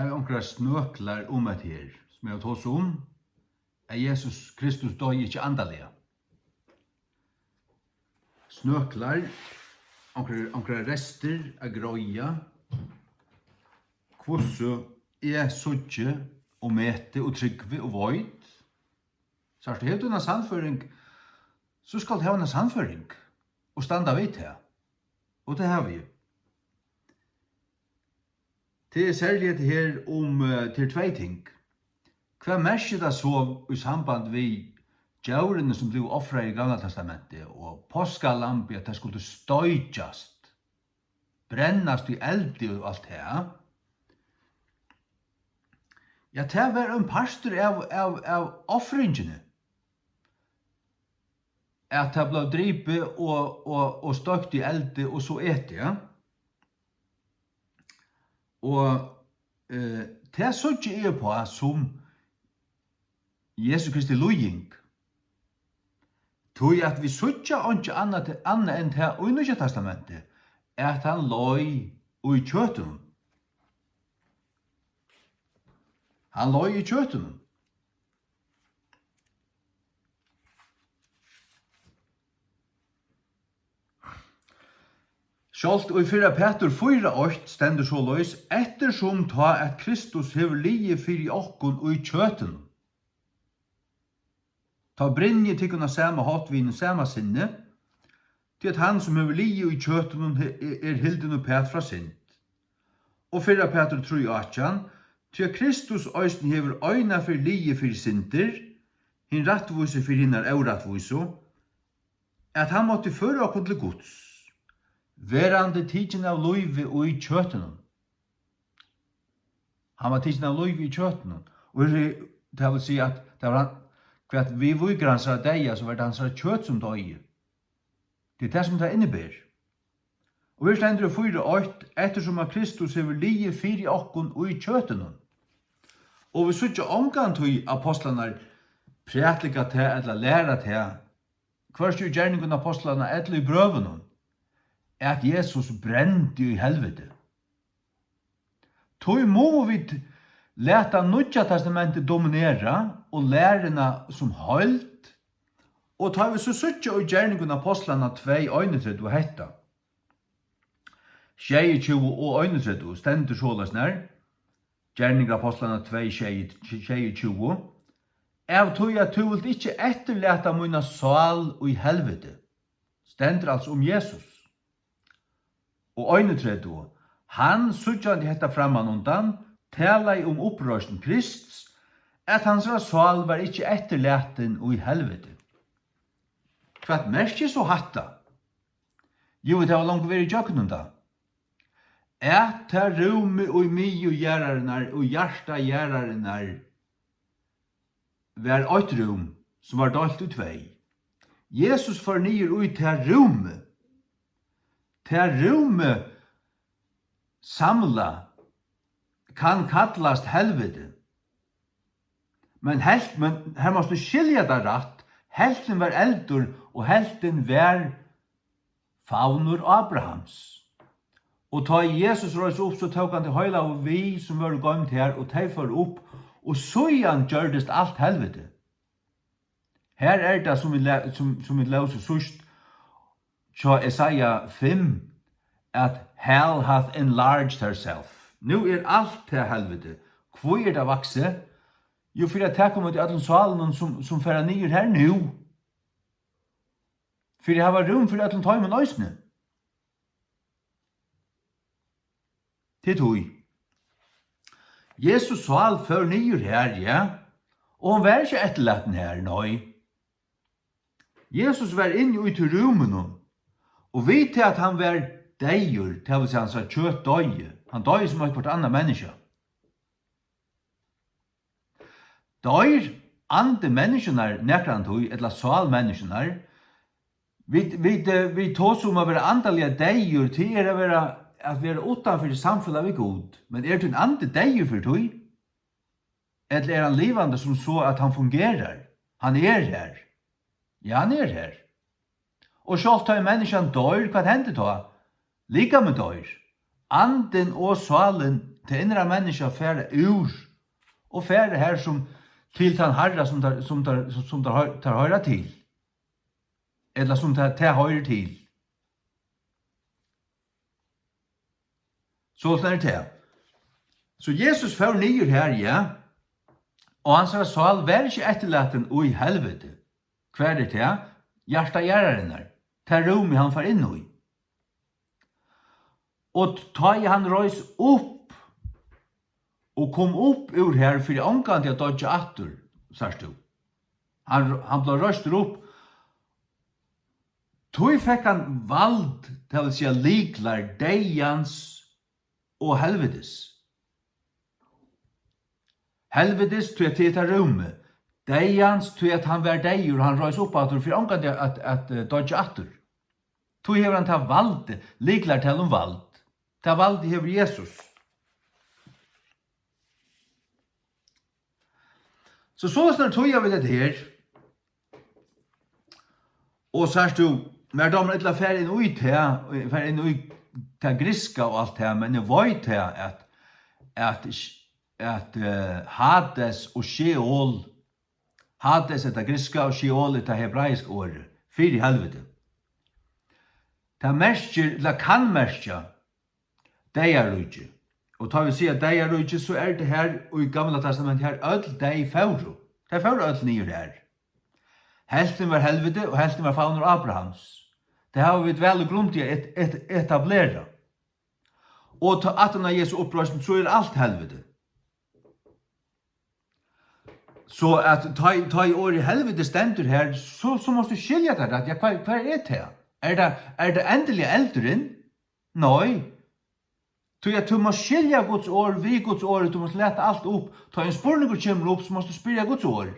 har onkra snøklar at her, som jeg har tås at Jesus Kristus døg ikke andalega. Snøklar, onkra rester av grøya, kvossu suttje og mete og tryggve og void. Så er det helt unna sannføring, så skal det ha en sannføring og standa vidt her. Og det har vi. Det er særlig det her til tvei ting. Hva merker det så i samband vi djaurene som blev offret i Gamla testamentet og påskalampi at det skulle støyjast, brennast i eldi og alt her? Ja, det var en pastor av offringene. At det ble dripet og støkt i eldi og så ete, ja. Og det så ikke jeg på som Jesu Kristi lojing. Tog at vi så ikke annet enn det i Nye testamentet, at han loj i kjøtenen. Han loj i kjøtenen. Sjalt og i 4 Peter 4:8 stendur så løys, ettersom ta at Kristus hever lije fyrir okkun og i kjøten. Ta brinje tykkuna sama hatvin og sama sinne, til at han som hever lije i kjøten hilden og pet fra sint. Og 4 Peter 3:8, til at Kristus øysten hever øyna for lije fyrir sinter, hin rattvise fyrir hinnar euratvise, at han måtte føre okkun til Guds. Verande tidsen av løyve og i kjøtenen. Han var tidsen av løyve i kjøtenen. Og det vil si at det var hva vi vuger hans av deg, så var det hans av kjøt som døg. Det er det som det innebär. Og vi stender 4:8, ettersom at Kristus hever lije fyrir okkun og i kjøtenen. Og vi suttje omgant hui apostlene prætlika til eller læra til, hverst jo gjerningen apostlene eller i brøvenen, at Jesus brente i helvete. Tog må vi leta Nudja testamentet dominera og lærerne som holdt, og tar vi så suttje og gjerningen apostlene 2:31 og hetta. 22 og 31 stendur såles nær, gjerningen apostlene 2:26, av tog at du vil ikke etterleta mine sal og i helvete. Stendur altså om Jesus. Og 31, han suttjandi hetta framman undan, tala om opprørsten Krists, at hans sal var ikke etterlaten og i helvete. Hva merker så hatta? Jo, det var langt veri jøkken da. At ta rume og mi og gjerrarenar og hjarta gjerrarenar var eit rum som var dalt ut vei. Jesus fornyer ut til rume. Til rume samla kan kallast helvete. Men her måste du skilja det rett. Helten var eldur, og helten var faunur Abrahams. Og ta Jesus røys opp, så tok han til høyla og vi som var gømt her, og de får opp, og så igjen gjørdest alt helvete. Her er det som vi løser sørst, så Isaiah 5, at hell hath enlarged herself. Nu er alt til helvete. Hvor er det vakse? Jo, for at jeg kommer til alle salen som færer nyer her nu. For jeg har rom for alle tøymen øysene. Det tog. Jesus sal før nyer her, ja. Og han var ikke etterlaten her, nøy. Jesus var inne i til rummen, og vi til at han var deier, til å si han sa kjøtt døye. Han døye som et annet menneske. Døyer andre menneskene nekrande tog, eller sal menneskene, vi tås om å være andalige deier til at vi er utenfor samfunnet vi god. Men er det en andre deier for tog? Eller er han livande som så at han fungerer? Han er her. Ja, han er her. Og selv tar menneskene døyer, hva hender da? Lika med døyer. Anden og salen til innra menneska færa ur, og færa her som til den herra som tar høyra til, eller som tar høyre til. Så er det. Så Jesus fører nyer her, ja, og han sa sal, vær ikke etterlaten og i helvete. Hver er det? Hjerta gjerraren er. Ta rom han får inn i. Og ta i han røys opp, og kom opp ur her, for ångan til at dodja atter, sars du. Han ble røyst opp. Tog fikk han vald, det vil si liklar deians og helvetes. Helvetes tog at det er rommet. Deians tog at han var deir, og han røys opp atter, for ångan til at dodja atter. Tog hever han ta vald, liklar til om vald. Ta vald hever Jesus. Så snart tog jeg ved det her, og sars du, når de er et fær inn ut her, fær inn ut til griska og alt her, men jeg vet her at Hades og Sheol, Hades er det griska og Sheol er det hebraiske året, fyr i helvete. Det merker, eller kan merke, det er rujtje. Og tar vi si at det er rujtje, så er det her, og i gamla testament her, ødel det er fauro. Det er fauro ødel nye her. Helten var helvete, og helten var fauner Abrahams. Det har vi vel og grunn til å etablere. Og til at han Jesu opprøsten, så er alt helvete. Så at ta i år i helvete stendur her, så måste du skilja det at, ja, hva er det her? Er det endelig eldren? Nei. Du må skilja Guds år, vi Guds år, du må leta alt opp. Ta en spurning kommer opp, så må du spyrja Guds år.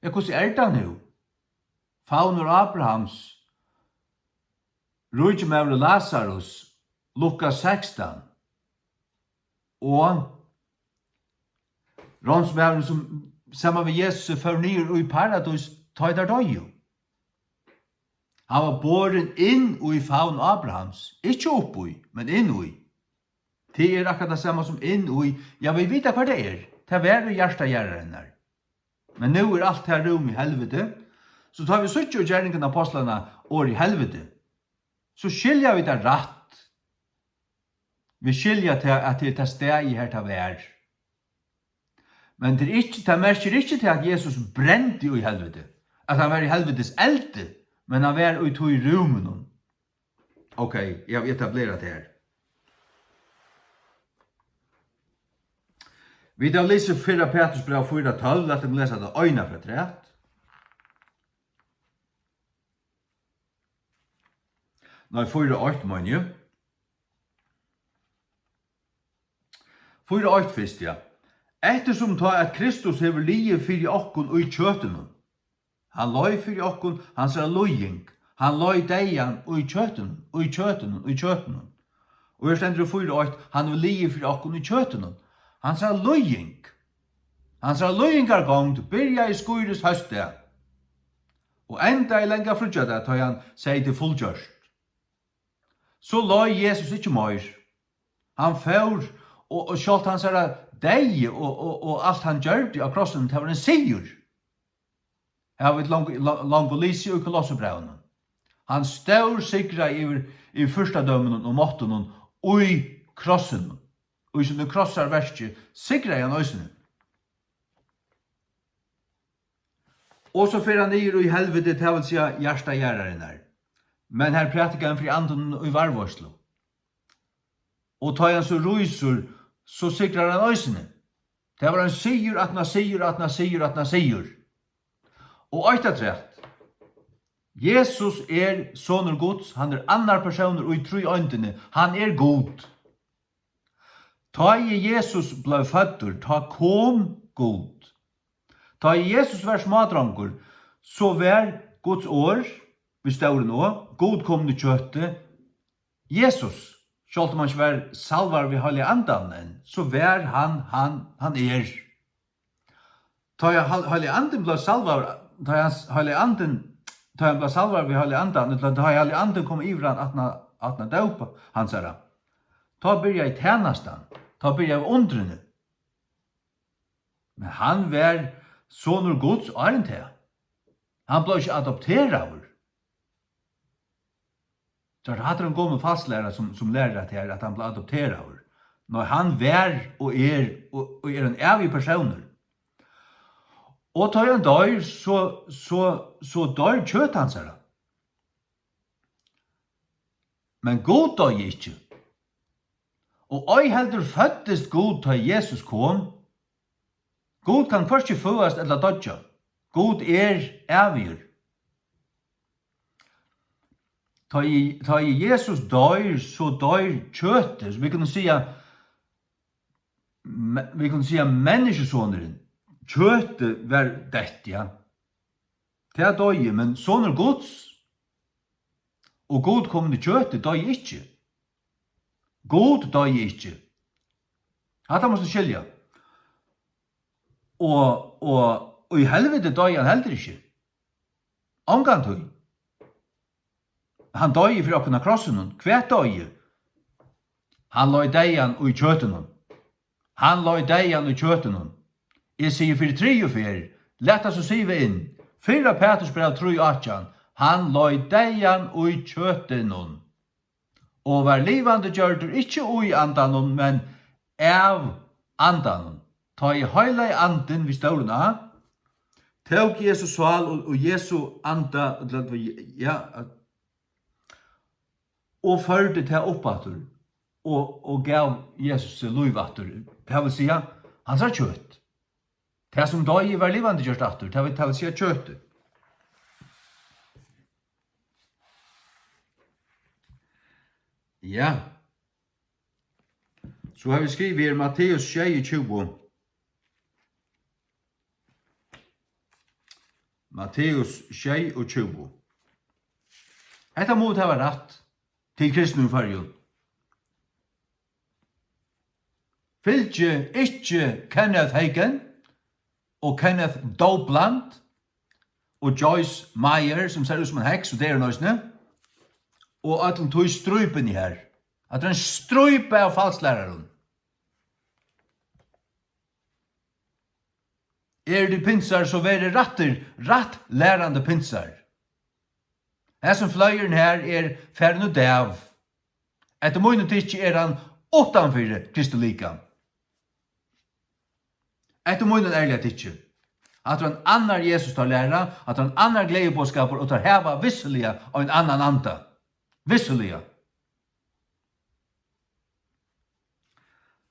Ja, hvordan er det nu? Fauner Abrahams, Rujemevre Lazarus, Lukas 16, og Ronsmevren som sammen med Jesus fornyer og i paradis tar der døy. Han var båren inn i faun Abrahams, ikke oppi, men inn i. Det er akkurat det samme som inn i, ja, vi vet hva det er. Det er vært hjertet gjerreren her. Men nå er alt her rom i helvete, så tar vi suttje og gjerningen av apostlene år i helvete. Så skiljer vi det rett. Vi skiljer til at det er steg i her til vær. Men det merker ikke til at Jesus brente i helvete. At han var i helvetes elte, men han var ute i rummen. Ok, jeg har etableret det her. Vi da leser 4 Petrus brev 4:12, la dem lese det øyne fra 3. Nei, 4:8, mener jeg. 4:8 først, ja. Ettersom ta at Kristus hever lie fyrir okkun og i kjøtenen. Han løy fyrir okkun, han sa løying. Han løy deian og i kjøtenen, og i kjøtenen, og i kjøtenen. Og her stendur 4:8, han vil lie fyrir okkun i kjøtenen. Han sa løying. Han sa løyingar gongt, byrja i skuires høste. Og enda i lenga frutjada, tar han seg til fullgjørst. Så løy Jesus ikke mer. Han får, og sjalt han sa deg og alt han gjør av krossen, det var en sigur. Jeg har vært langolisi og kolossebrevene. Han stør sikra i første dømen og måtten og i krossen. Og i sånne krossar verste, sikra i han øysene. Og så fyrir han nir i helvete til å si hjersta gjerraren her. Men her pratikar han fri anden og i varvårslo. Og tar han så ruisur, så sikrar han øysene. Det var en sigur, at han sigur. Og øytatrætt. Jesus er sonur Guds, han er annar personer og i tru øyntene. Han er god. Ta i Jesus ble fødder, ta kom god. Ta i Jesus var smadrangur, så var Guds år, vi står nå, god kom til kjøttet, Jesus. Selv om han ikke var salvar ved Hellige Anden, så var han er. Ta i Hellige Anden ble salvar, ta han ble salvar ved Hellige Anden, ta i Hellige Anden kom i hverandre at han døpa, han sa det. Ta byrja i tjenastan. Ta byrja av undrene. Men han var sonur Guds arentega. Han ble ikke adopteraver. Så det hadde en god med fastlærer som lærer at han ble adopteraver. Når han var og er en evig personer. Og tar han dør, så dør kjøt hans her. Men god dør ikke. Og oi heldur føddest god ta Jesus kom. God kan først ikke føast eller dødja. God evig. Ta i Jesus dør, så dør kjøtet. Så vi kunne si menneskesåneren. Kjøtet var dette, ja. Det er døye, men sånn Guds. Og God kom til kjøtet, døye ikke. God døye ikke. Hatta måste skilja. Og i helvete døye han heller ikke. Omgang tøy. Han døye for åkna krossen, hver døye. Han la i deian og i kjøten. Han la i deian og i kjøten. Jeg sier for 3 og 4, lett oss å sive inn. 4 Petrus brev 3 og 18, han la i deian og i kjøten. Og var livande gjørdur ikkje ui andan, men av andan. Ta i heile anden vid stålena. Tåg Jesus sval og Jesu anda, ja, og førde til oppatur, og gav Jesus luivatur. Det vil si, han sa kjøtt. Det som da var livande gjørst atur, det vil si kjøttet. Ja. Så har vi skrivet her Matteus 26. Matteus 26. Etta må det være rett til kristne fargen. Fylgje ikke Kenneth Hagen og Kenneth Dobland og Joyce Meyer, som ser ut som en heks, og det er nøysene. Og at de tog strupen i her. At det er en strupe av falslæreren. Er det pinsar, så er det rett lærende pinsar. Her som fløyeren her er færden og dev. Etter måned ikke er han utanfor Kristolikan. Etter måned er det ikke. At han annar Jesus tar læra, at han annar gledebåskaper og tar heva visselige av en annan anda. Visselige.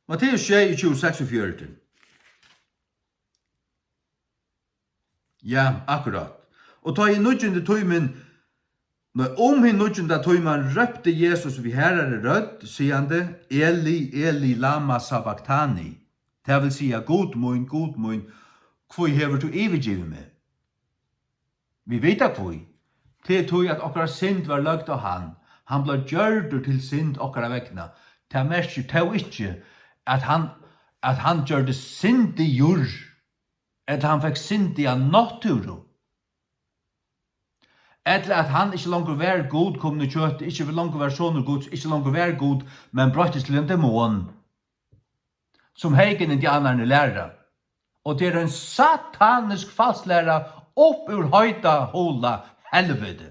Matteus 26:46. Ja, akkurat. Og ta i nødgjende tøymen, når hin nødgjende tøymen røpte Jesus vi herre rødt, sier det, Eli, Eli, lama sabachthani. Det vil si, god mun, hvor hever du overgivet meg? Vi vet at hvor. Det tog at okkara synd var løgt av han. Han ble gjørdur til synd okkara vekna. Det merker tog ikke at han gjørde synd i jord, eller han fikk synd i natturo. Eller at han ikke langer vær god kom i kjøtt, ikke langer vær sånne god, ikke langer vær god, men brøttes til en demon, som heigen indianerne lærer. Og det er en satanisk falslærer opp ur høyda hola helvete.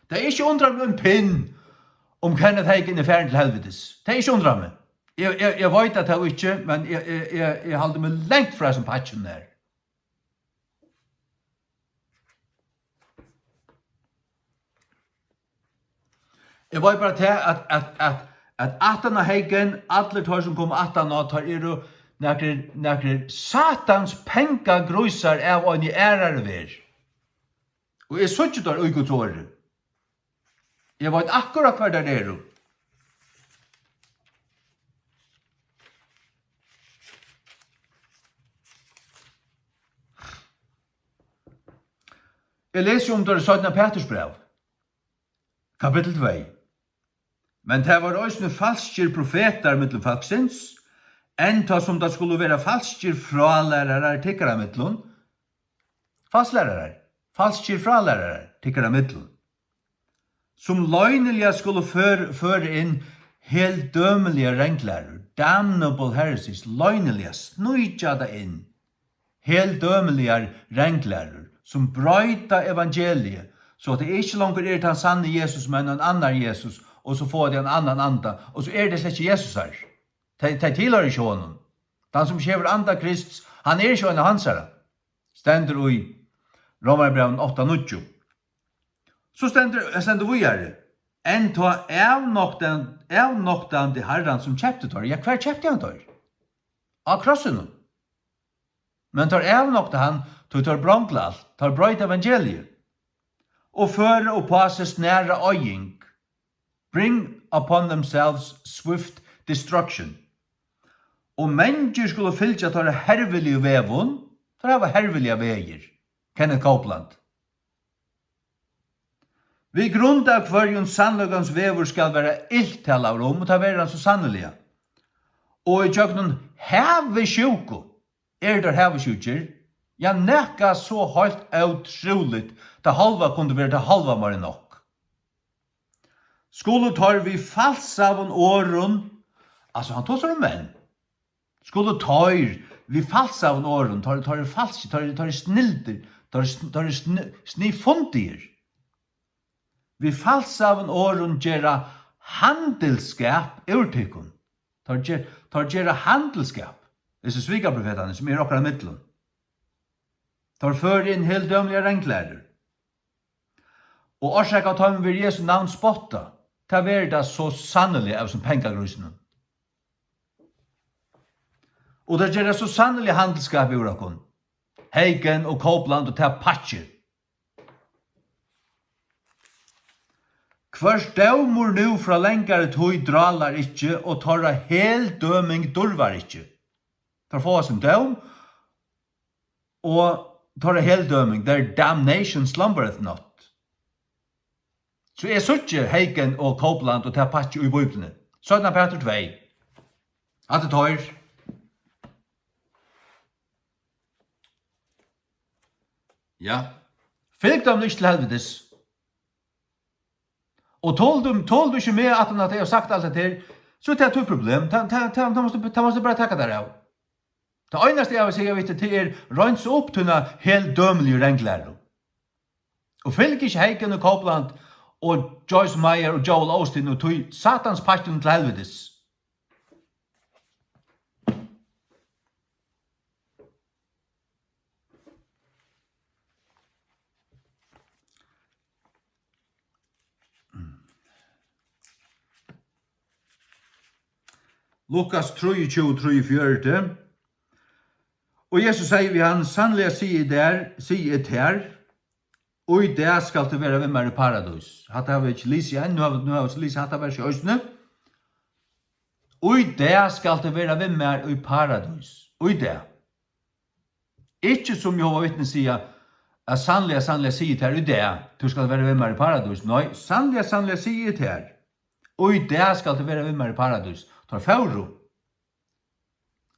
Det er ikke undra meg en pinn om Kenneth Hagen er ferdig til helvetes. Det er ikke undra meg. Jeg vet at det ikke, men jeg holder meg lengt fra som patchen der. Jeg vet bare til at Atana Hagen, alle tar som kom Atana, tar jo nekker satans penka grøysar av en i ærare ver. Og jeg så ikke der uigotåret. Jeg vet akkurat hva det er. Jeg leser om det i 17. Petrus brev, kapittel 2. Men det var også falskir profeter mittlum falksins, enta som det skulle være falskir fralærere tikkara mittlun. Falskir fralærere tikkara mittlun. som løgneliga skulle føre inn helt dømelige renklærer, damnable heresies, løgneliga, snøyja det inn, helt dømelige renklærer, som brøyta evangeliet, så at det ikke langer den sanne Jesus, men en annan Jesus, og så får det en annan anda, og så det slett ikke Jesus her. De tilhører ikke honom. Den som kjever anda Krist, han ikke en av hans her. Stender i Romerbrevet 8:9. Så stender vi her. En ta avnoktande herran som kjøpte tar. Ja, hver kjøpte han tar? Av krossen. Men tar avnokta han, tar brankla alt, tar brøyt evangeliet. Og føre og på seg snære øying. Bring upon themselves swift destruction. Og mennesker skulle fylke at det hervelige vevun, for det var hervelige veier. Kenneth Copeland. Vi grunn av hverjun sannløgans vever skal være iltall av rom, og ta være så sannelige. Og i tjøkken heve sjuko, der heve sjukir, ja nekka så helt utroligt, det halva kunne være det halva var nok. Skulle tar vi falsavun åren, altså han tog som menn, skulle tar vi falsavun åren, tar falsk, tar snilder, tar snifundir. Vi falsavun åren gjerra handelskap urtykun. Tar gjerra handelskap. Disse svigaprofetane som okkara middelen. Tar før inn helt dømlige renklærer. Og årsak av tar vi Jesu navn spotta, ta ver det så sannelig av som pengagrusene. Og det gjerra så sannelig handelskap i urakon. Heiken og Copeland og ta patcher. Først dømur nu fra lengare tøy dralar ikkje, og tarra hel døming durvar ikkje. Tar få sin døm, og tarra hel døming, der damnation slumbereth not. Så suttje Heiken og Copeland og Tapatje i Bibelen. 17 Peter 2. At det tar. Ja. Fylg dem ikke til helvetes. Og tål du ikke med at jeg har sagt alt det til, så det et problem. Ta måste bare takka der av. Det eneste jeg vil si vet til rønns opp til en helt dømelig renklærer. Og fylg ikke Heiken og Copeland og Joyce Meyer og Joel Osteen og tog satans passion til helvetes. Lukas 23:44. Og Jesus sier vi han, sannelig sier her, og i det skal det være ved meg i paradis. Hatt har vi ikke lyst igjen, nå har vi lyst hatt har vi ikke østene. Og i det skal det være ved meg i paradis. Og i det. Ikke som Jehova vittne sier, at sannelig sier her i det, du skal være ved meg i paradis. Nei, sannelig sier her. Og i det skal det være ved meg i paradis. Tar fauro.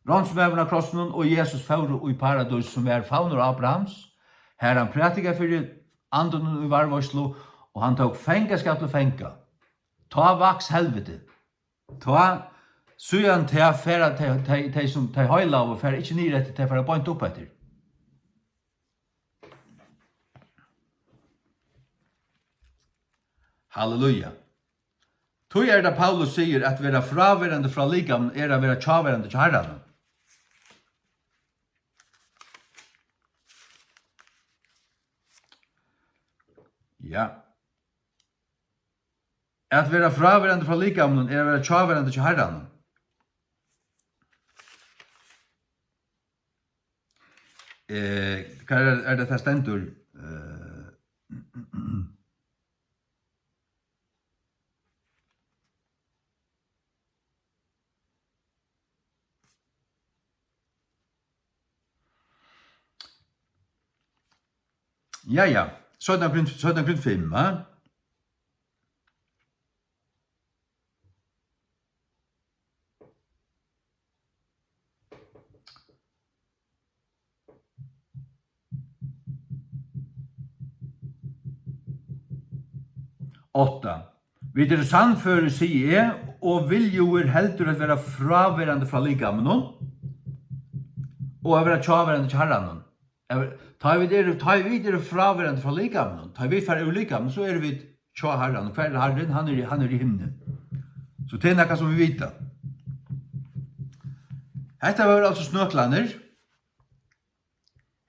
Ransmøven av krossen og Jesus fauro i paradis som faunor Abrahams. Her han prætika fyrir anden i varvarslo, og han tok fengaskap til fenga. Ta vaks helvete. Ta sujan til affæra til som til høyla og færa ikke nir etter til færa bøynt opp etter. Halleluja. Tog det Paulus sier at vera fraverande fra ligam å vera tjaverande til herran. Ja. At vera fraverande fra ligam å vera tjaverande til herran. Hva det stendur? Ja. 17:5, va? 8. Vi er sannfører, sier jeg, og viljoer heldur at være fraverande fra ligamen, og at være tjaverande til herren. Ta vi er fraverande fra ligamen, ta vi fer ur ligamen, så er vi tja herren, og hver er herren, han er i himnen. Så det er noe som vi vet. Hetta var altså snøklander.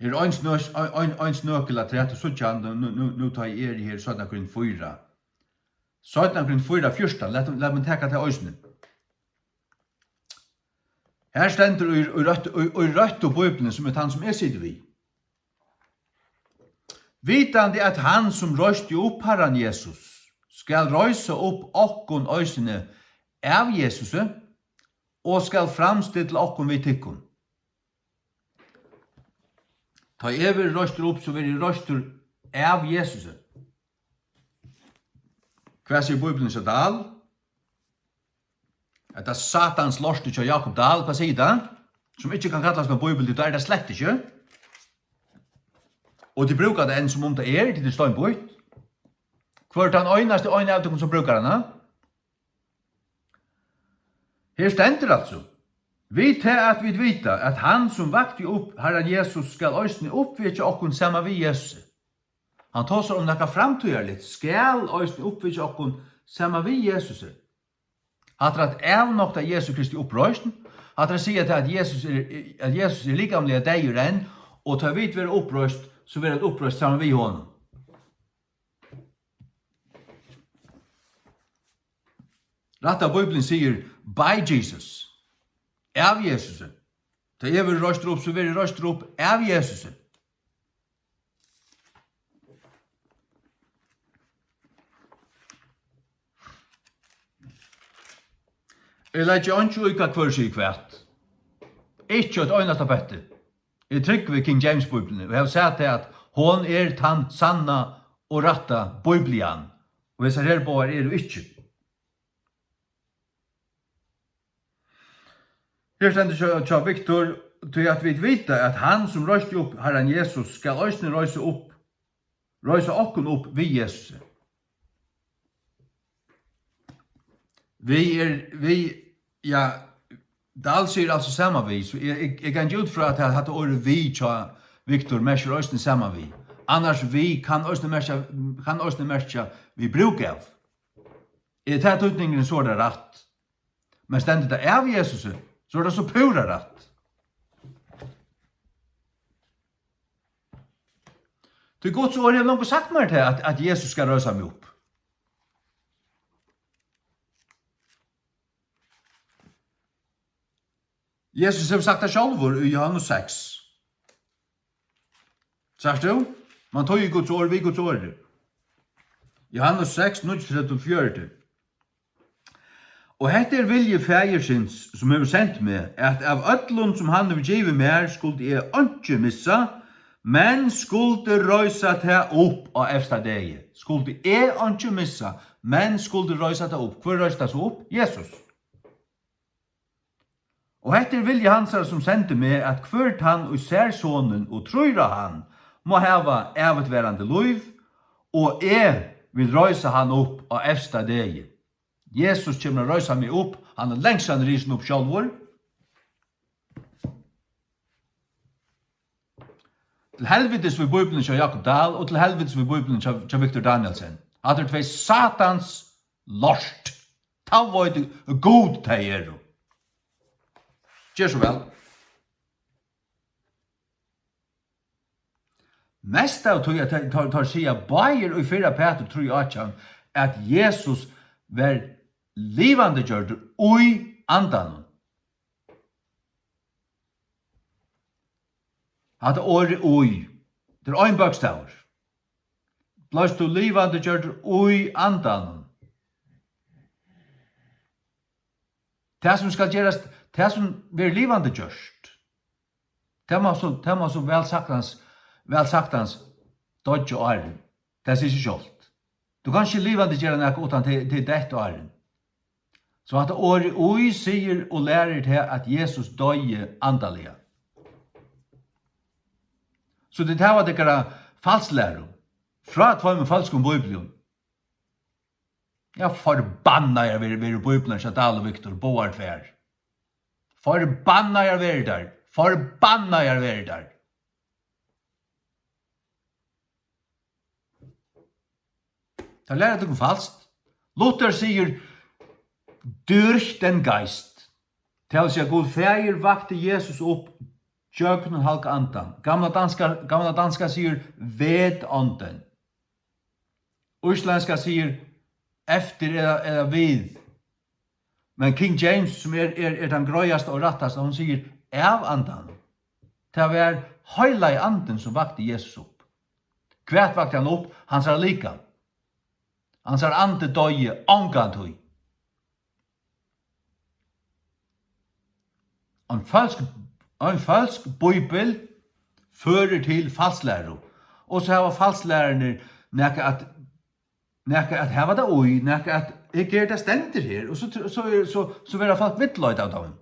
Her ein snøkel at rett og suttjan, nu tar jeg her 17,4. 17,4 14, let meg teka til øysene. Her stender i rødt og bøyblen som han som sitter vi. Vitande at han som røyste opp Herren Jesus, skal røyse opp okkon øysene av Jesus, og skal framstille okkon vid tykkon. Ta evig røyster opp, så vil jeg røyster av Jesus. Hva sier Bibelen til Dahl? Det er Satans lorste til Jakob Dahl, hva sier det? Som ikke kan kalles noen Bibel, det er det slett ikke. Og de bruker det enn som om det er, til det står en bøyt. Hva er den øyneste av dem som bruker den? Her stender altså. Vi til at vi vita at han som vakte opp Herren Jesus skal øysne oppvitje okkon sammen vi Jesus. Han tar seg om noe framtøyerlig, skal øysne oppvitje okkon sammen vi Jesus. Han tar at avnokta Jesus Kristi opprøysen, han tar sier til at Jesus er likamlig av deg og enn, og tar vidt være opprøyst, så vil det opprøyst sammen vi honom. Rett av Bibelen sier, by Jesus. Av Jesus. Da jeg vil røyster opp, så vil jeg røyster opp av Jesus. Jeg lar ikke ønske uka hver seg hvert. Ikke et øyneste bette. Jeg trykker ved King James Bibelen, og jeg har sett det at hon er den sanna og ratta Bibelen. Og hvis her på er du ikke. Her stender tja Victor, til at vi vita at han som røyste opp Herren Jesus skal øyne røyse okken opp ved Jesus. Dahl sier altså samme vi, så jeg kan ikke ut fra at jeg hadde året vi tja Victor merker øyne samme vi. Annars vi kan øyne merke vi bruker av. I det utningen så er det rett. Men stendet det av Jesus, så er det så pura rett. Det er godt så har jeg nok sagt meg til at Jesus skal røse meg opp. Jesus har sagt det selv i Johannes 6. Sagt du? Man tog i Guds år, vi Guds år. Johannes 6, 34. Og hette er vilje fægersins som har sendt meg, at av öllum som han har givet mer, skulle jeg ikke missa, men skulle røysa det opp av efsta deg. Skulle jeg ikke missa, men skulle røysa det opp. Hvor røysa det så opp? Jesus. Og hette er vilje hansar som sendte meg, at hvert han og ser sonen og trøyra han, må hava evigverande liv, og jeg vil røysa han opp av efsta deg. Jesus kommer å røysa meg opp, han er lengst han risen opp sjálvor. Til helvetes ved Bibelen til Jakob Dahl, og til helvetes ved Bibelen til Victor Danielsen. At det er satans lort. Ta var det god til er. Gjør så vel. Mest av tog jeg tar sida Bayer og 4 Peter tror jeg at Jesus var livande gjørd ui andan. Hadde året ui. Det er ein bøkstavur. Blast du livande gjørd ui andan. Det som skal gjerast, det som blir livande gjørst. Det må så vel saktans dodge og æren. Det sier ikke kjolt. Du kan ikke livande gjøre nek utan til dette og æren. Så at året ui sier og lærer til at Jesus døye andalige. Så det var det falsklæro. Fra tvoi med falsk om Bibelen. Jag förbannar jag vid Bibeln så Dal och Viktor boart vär. Förbannar jag vid där. Förbannar jag vid där. Det lärer du falskt. Luther säger durch den Geist. Till sig god fäger vakte Jesus upp Jöknen halka andan. Gamla danska säger ved anden. Isländska säger efter eller vid. Men King James som den gröjaste och rattaste, hon säger av andan. Det var hela i anden som vakte Jesus upp. Kvärt vakte han upp, han sa lika. Han sa ande døye angantøy. En falsk bibel fører til falsklæro. Og så har falsklærerne nekka at hava det oi, nekka at ikke er det stender her, og så vil folk vittløyt av dem.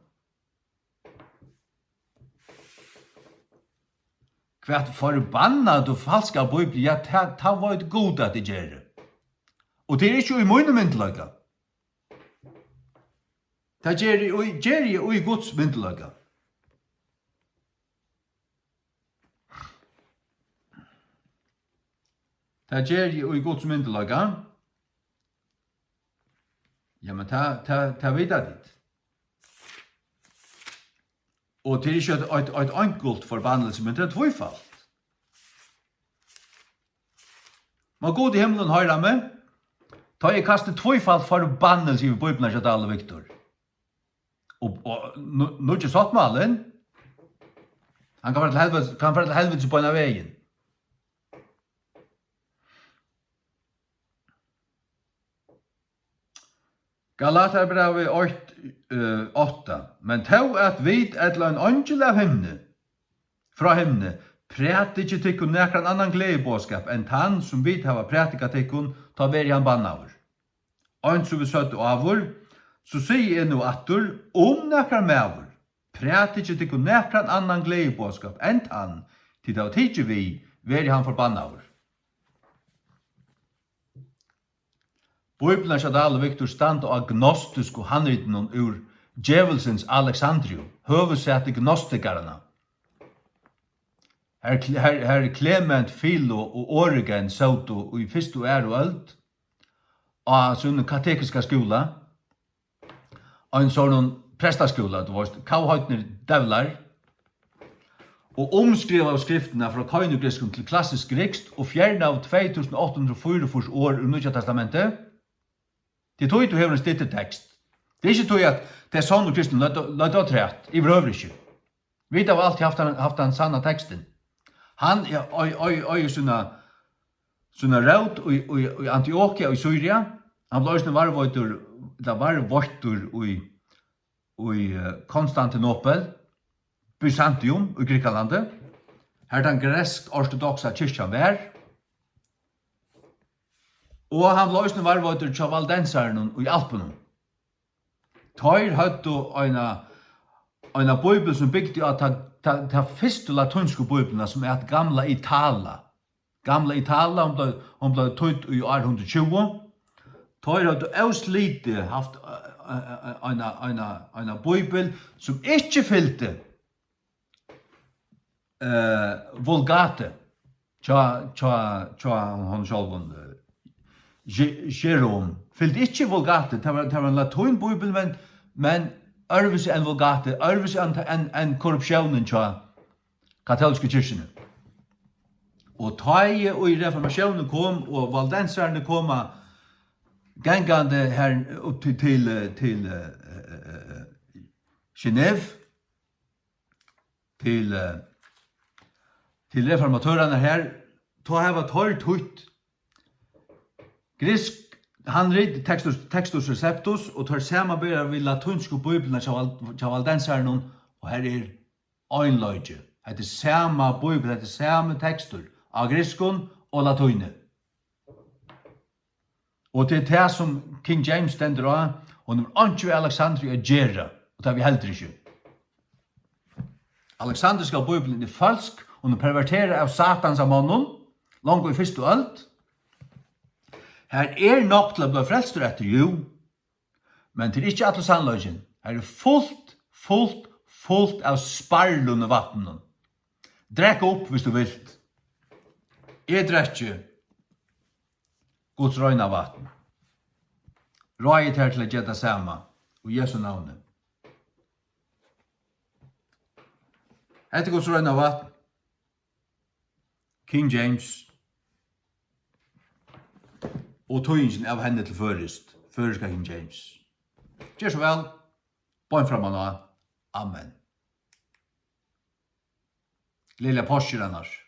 Hvert forbannat og falska bibel, ja, ta var et god at det gjør. Og det er ikke i mine myndelaga. Det gjør jeg i Guds myndelaga. Det gjør jeg i Guds myndelaga. Ja, men ta vet jeg dit. Og det er ikke et enkelt forbannelse, men det er tvøyfalt. Må god i himmelen høyre med, ta jeg kastet tvøyfalt forbannelse i Bibelen av Dal og Viktor. Og nå ikke satt malen, han kan være til helvete på en av veien. Galaterbrevet 8. Men tau at vit etla en angel av himne, fra himne, præt ikkje tikkun nekran annan gledebåskap enn han som vit hava prætika tikkun, ta veri han bannaver. Ein som vi søtt avur, så sier jeg nu attur, nekran meavur, præt ikkje tikkun nekran annan gledebåskap enn han, til da tikkje vi, veri han forbannaver. Bibelen av Dal og Viktor stand og agnostisk og handritten ur djevelsens Alexandrium, høvesette gnostikarna. Her Clement, Philo og Origen sauto i fyrstu og øld, og sånne katekiska skola, og en sånn prestaskola, du vet, kauhøytner dævlar, og omskriva av skriftene fra kainugrisken til klassisk grekst, og fjerna av 2844 år ur Nya Testamentet. Det tog du hever en stittet tekst. Det er ikke tog at det er sånn og kristen løyt av træt, i brøver ikke. Vi har alltid haft den sanna teksten. Han er sånne råd i Antiochia og i Syria. Han ble også varvåttur i Konstantinopel, Byzantium i Grikalandet. Her den gresk-ortodoxa kyrkjan vær. Og han løsne varvåttur til Valdensaren i Alpen. Tøyr høyde en bibel som bygde at ta første latinske bibelene som er gamla Itala. Gamla Itala, hun ble tøyt i år 120. Tøyr høyde også lite haft en bibel som ikke fylte Vulgate. Tja hon sjálvun Jerome fyllt ikke Vulgate, det var en latin bibel, men ørvis enn Vulgate, ørvis enn korrupsjonen til katolske kyrkjene. Og taie og i reformasjonen kom, og valdenserne kom gengande her opp til Genève, til reformatørene her, ta heva tørt hutt Grisk, han rid textus receptus, og tar samarbeidar vi latinske bibelene til valdensaren, og her ein løyge. Det er samme bibel, det er samme tekstur, av griskon og latine. Og det er det som King James stender av, og når Antio Alexandria gjerra, og det er vi heller ikke. Alexandriska bibelen er falsk, og den perverterer av satans av mannen, langt i fyrst og alt. Her nok til å bli frelstur etter, jo, men til ikke alle sannløgjen. Her fullt av sparlun og vattnen. Drekk opp hvis du vil. Jeg drekker Guds røyna vatten. Røyet her til å gjøre det samme, og Jesu navnet. Hette Guds røyna vatten. King James. Og tøyingen av henne til føriska King James. Gjør så vel. Bøn framan av. Amen. Lilla postur annars.